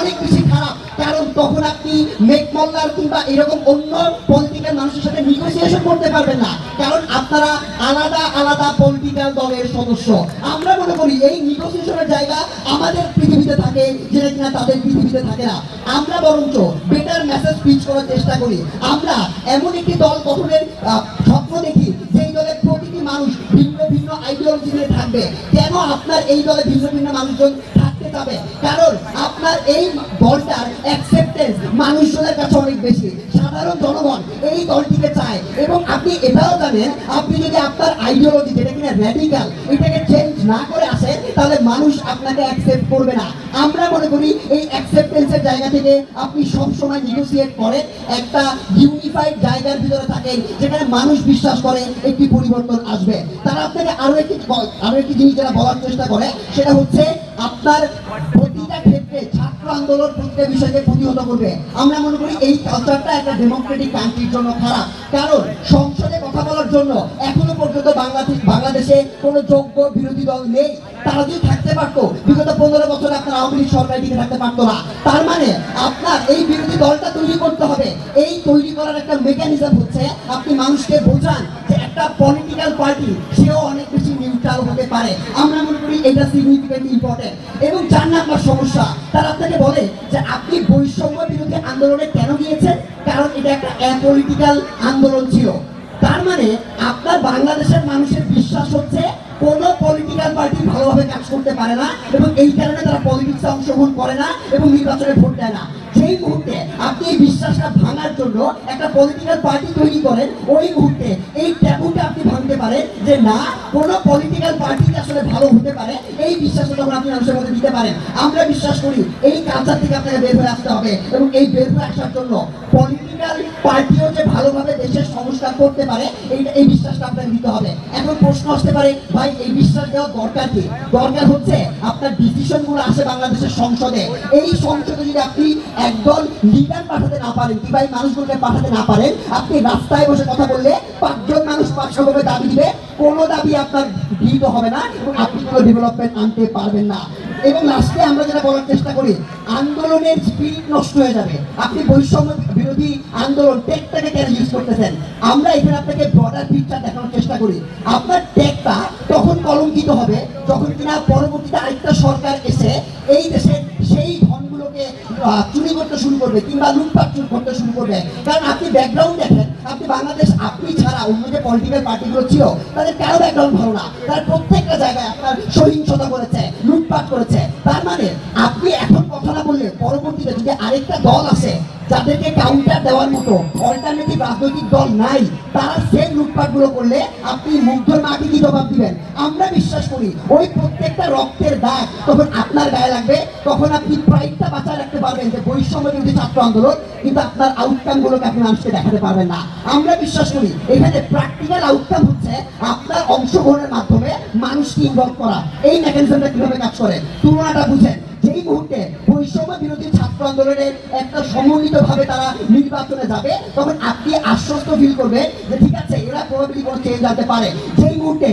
অনেক বেশি খারাপ। কারণ তখন আপনি মেঘমল্লার কিংবা এরকম অন্য পলিটিক্যাল মানুষের সাথে নেগোসিয়েশন করতে পারবেন না, কারণ আপনারা আলাদা আলাদা পলিটিক্যাল দলের সদস্য। আমরা মনে করি এই নেগোসিয়েশনের জায়গা আমাদের পৃথিবীতে থাকে, যেটা কিনা তাদের পৃথিবীতে থাকে না। আমরা বরঞ্চ বেটার মেসেজ পিচ করার চেষ্টা করি। আমরা এমন একটি দল গঠনের স্বপ্ন দেখি যেই দলের প্রতিটি মানুষ ভিন্ন ভিন্ন আইডিওলজি নিয়ে থাকবে। কেন আপনার এই দলে ভিন্ন ভিন্ন মানুষজন থাকতে যাবে? কারণ আপনার এই দলটার অ্যাকসেপ্টেন্স মানুষজনের কাছে অনেক বেশি। সাধারণ জনগণ এই দলটিকে চায়। এবং আপনি এটাও জানেন, আপনি যদি আপনার আইডিওলজি যেটা কিনা র্যাডিক্যাল এটাকে চেঞ্জ না করে আসেন, তাহলে মানুষ আপনাকে অ্যাকসেপ্ট করবে না। আমরা মনে করি এই অ্যাকসেপ্টেন্সের জায়গা থেকে আপনি সবসময় নেগোসিয়েট করেন, একটা ইউনিফাইড জায়গার ভিতরে থাকেন যেখানে মানুষ বিশ্বাস করে একটি পরিবর্তন আসবে। তারা আপনাকে আরো একটি জিনিস যারা বলার চেষ্টা করে, সেটা হচ্ছে আপনার প্রতিটা ক্ষেত্রে ছাত্র আন্দোলন প্রতিটা বিষয়কে প্রতিহত করবে। আমরা মনে করি এই কালচারটা একটা ডেমোক্রেটিক কান্ট্রির জন্য খারাপ। কারণ সংসদে কথা বলার জন্য এখনো পর্যন্ত বাংলাদেশে কোনো যোগ্য বিরোধী দল নেই। তারা যদি থাকতে পারতো, বিগত 15 বছরে আপনার আওয়ামী লীগ সরকার টিকে থাকতে পারতো না। তার মানে আপনার এই বিরোধী দলটা তৈরি করতে হবে। এই তৈরি করার একটা মেকানিজম হচ্ছে আপনি মানুষকে বোঝান যে একটা পলিটিক্যাল পার্টি সেও অনেক বেশি নিউট্রাল হতে পারে। আমরা মনে করি এটা সিগনিফিকেন্ট ইম্পর্টেন্ট। এবং 4 নাম্বার সমস্যা, তারা আপনাকে বলে যে আপনি বৈষম্য বিরোধী আন্দোলনে কেন গিয়েছেন? কারণ এটা একটা অ্যাপলিটিক্যাল আন্দোলন ছিল। তার মানে আপনার বাংলাদেশের মানুষের বিশ্বাস হচ্ছে কোনো পলিটিক্যাল পার্টি ভালোভাবে কাজ করতে পারে না, এবং এই কারণে তারা পলিটিক্সে অংশগ্রহণ করে না এবং নির্বাচনে ভোট দেয় না। যেই মুহূর্তে আপনি এই বিশ্বাসটা ভাঙার জন্য একটা পলিটিক্যাল পার্টি তৈরি করেন, ওই মুহূর্তে এই ট্যাবুটা আপনি ভাঙতে পারেন যে না, কোনো পলিটিক্যাল পার্টি আসলে ভালো হতে পারে। এই বিশ্বাসটা যখন আপনি মানুষের মধ্যে দিতে পারেন, আমরা বিশ্বাস করি এই কালচার থেকে আপনাকে বের হয়ে আসতে হবে। এবং এই বের হয়ে আসার জন্য পলিটিক্যাল পার্টিও যে ভালোভাবে দেশের সংস্কার করতে পারে, এই বিশ্বাসটা আপনাকে দিতে হবে। এখন প্রশ্ন আসতে পারে, ভাই এই বিশ্বাস দেওয়ার দরকার কি? দরকার হচ্ছে আপনার ডিসিশনগুলো আসে বাংলাদেশের সংসদে। এই সংসদে যদি আপনি একদল লিডার পাঠাতে না পারেন, কি ভাই মানুষগুলোকে পাঠাতে না পারেন, আপনি রাস্তায় বসে কথা বললে 5 জন মানুষ 500 ভাবে দাবি দিবে, কোনো দাবি আপনার গৃহীত হবে না এবং আপনি কোনো ডেভেলপমেন্ট আনতে পারবেন না। এবং লাস্টে আমরা যেটা বলার চেষ্টা করি, আন্দোলনের স্পিরিট নষ্ট হয়ে যাবে। আপনি বৈষম্য বিরোধী আন্দোলন টেকটাকে কেন ইউজ করতেছেন? আমরা এখানে আপনাকে ব্রডার পিকচার দেখানোর চেষ্টা করি। আপনার টেকটা তখন কলঙ্কিত হবে যখন কিনা পরবর্তীতে আরেকটা সরকার এসে এই দেশের সেই ধনগুলোকে চুরি করতে শুরু করবে কিংবা লুটপাট করতে শুরু করবে। কারণ আপনি ব্যাকগ্রাউন্ড দেখেন, আপনি বাংলাদেশ আপনি ছাড়া অন্য যে পলিটিক্যাল পার্টিগুলো ছিল তাদের কারো ব্যাকগ্রাউন্ড ভালো না। তারা প্রত্যেকটা জায়গায় আপনার সহিংসতা করেছে, লুটপাট করেছে। তার মানে আপনি এখন কথা না বললে পরবর্তীতে যদি আরেকটা দল আসে যাদেরকে কাউন্টার দেওয়ার মতো অল্টারনেটিভ রাজনৈতিক দল নাই, তারা সেম লুটপাটগুলো করলে আপনি মুগ্ধর মাকে কি জবাব দিবেন? আমরা বিশ্বাস করি ওই প্রত্যেকটা রক্তের দাগ তখন আপনার গায়ে লাগবে, তখন আপনি প্রাইডটা বাঁচায় রাখতে পারবেন যে বৈষম্য বিরোধী ছাত্র আন্দোলন, কিন্তু আপনার আউটকামগুলোকে আপনি মানুষকে দেখাতে পারবেন না। আমরা বিশ্বাস করি এখানে প্র্যাকটিক্যাল আউটকাম হচ্ছে আপনার অংশগ্রহণের মাধ্যমে মানুষকে ইনভলভ করা। এই মেকানিজমটা কিভাবে কাজ করে তুলনাটা বুঝেন। যেই মুহূর্তে বৈষম্য বিরোধী ছাত্র আন্দোলনের একটা সমন্বিত ভাবে তারা নির্বাচনে যাবে, তখন আপনি আশ্বস্ত ফিল করবেন যে ঠিক আছে, এরা প্রবাবিলি কোনো চেঞ্জ আনতে পারে। যেই মুহূর্তে